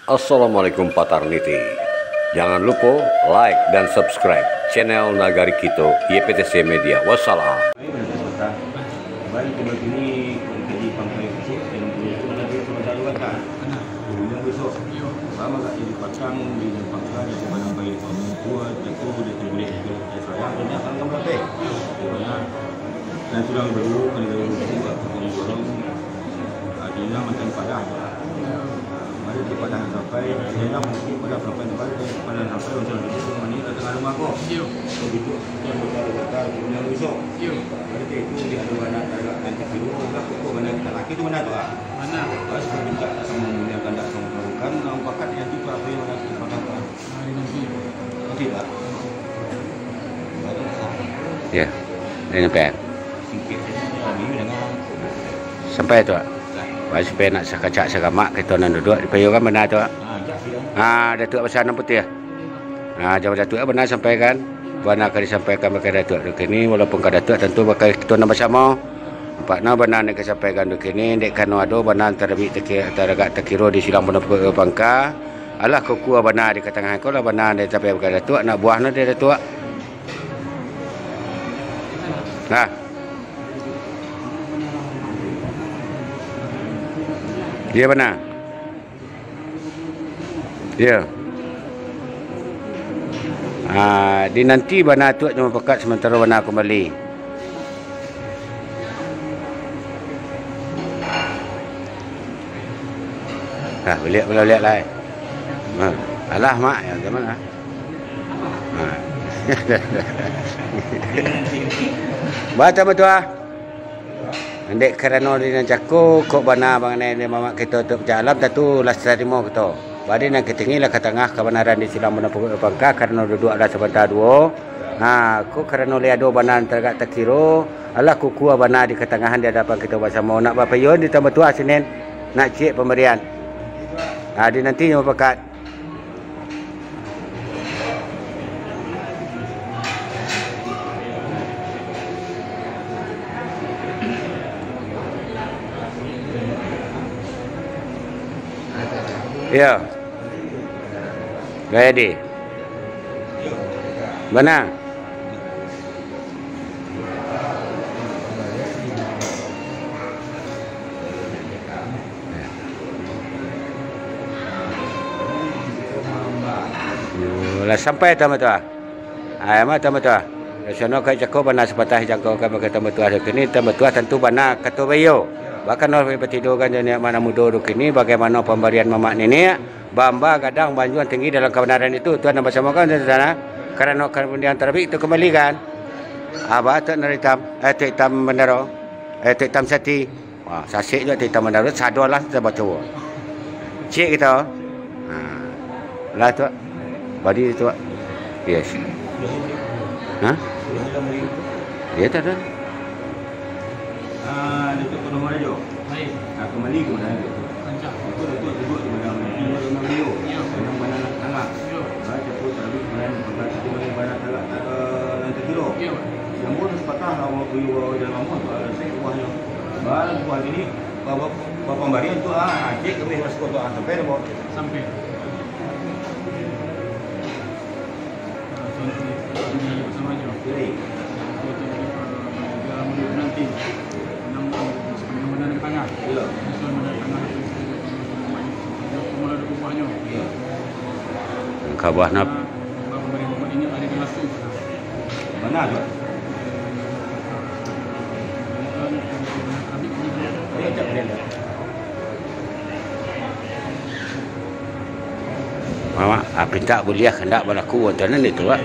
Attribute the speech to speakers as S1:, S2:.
S1: Assalamualaikum Patarniti. Jangan lupa like dan subscribe channel Nagari Kito YPTC Media. Wassalam.
S2: Balik ke sini kerja pangkai besok dan kemudian dia sudah lakukan. Kemudian besok, sama tak jadi pasang di pangkai di mana bayi tua jatuh di terbelit ke sayang dan akan kembali. Dan sudah berdua kali berdua orang adina macam padah. Mari kita padah sampai dia mungkin pada sampai pada sampai untuk itu mana kita tengah rumah kok. Begitu yang besar kemudian besok. Berarti itu di aduan nanti dulu kok mana kita laki itu mana tu ah? Mana? Pas kita sama menggunakan dak sama melakukan nampakan yang tiba apa yang nanti pada nanti tak.
S3: Ya, ini sampai.
S2: Sikit saja dengan
S3: Sampai tu. Pas sampai nak sekacak sekamak kita nak duduk di payung kan benar tu. Datuk besar Nam Putih. Jawab Datuk benar sampaikan. Benar kali sampaikan bakal Datuk duk ini walaupun ka Datuk tentu bakal kita nak bersama. Nampaknya benar nak sampaikan duk ini dek kanu ado benar terbit teragak terkira di silang pun pangka. Alah kuku benar di tengah kau lah benar dia sampai bakal Datuk nak buah nak dia Datuk. Nah. Dia benar. Ya. Di nanti benar tu cuma pekat sementara benar kembali. Beliak lah. Alah mak ya zaman lah. Baca betul ah. Ndek kerana dia cakap kok benar bang ni mamak kita untuk jalan tu las terima kita. Badi nak ketinggilah ke tengah kebenaran di silang mana pangka kerana duduk ada sebentar dua. Kok kerana dia ada benar tergak terkira. Alah kuku benar di ketengahan dia dapat kita bersama nak berpayun ditambah tua Senin nak cek pemberian. Di nanti yang pekat. Ya. Ready. Benar. Lah sampai tamat tu. Mah tamat tu. Sono kai cakap benar sepatah jangkau kan bagi tamat tu kini tamat tu tentu benar kata bayo. Bahkan orang bertidur kan jenis mana muda duk ini bagaimana pemberian mamak nenek bamba kadang banjuan tinggi dalam kebenaran itu tuan nak bersama kan di sana kerana kemudian terbit itu kembali kan tu naritam hitam bendera hitam sati sasik juga hitam bendera sadolah sebab tu cik kita lah tu body tu yes dia tak ada itu nomor aja. Baik. Kembali ke mana itu? Kancak. Itu duduk di mana beliau. Yang mana nak tengah. Baca tu terbit mana pangkat itu mana tengah nanti kilo. Yang pun sepatah awak beliau dalam tu ada buahnya. Baru buah ini bapa pemberian tu cek kami masuk tu sampai dah sampai. Sama aja. Baik. Nanti tengah. Ya. Kabah nap.
S2: Ini ada di masuk. Mana tu?
S3: Mama, pinta kuliah hendak berlaku antara itu, Pak.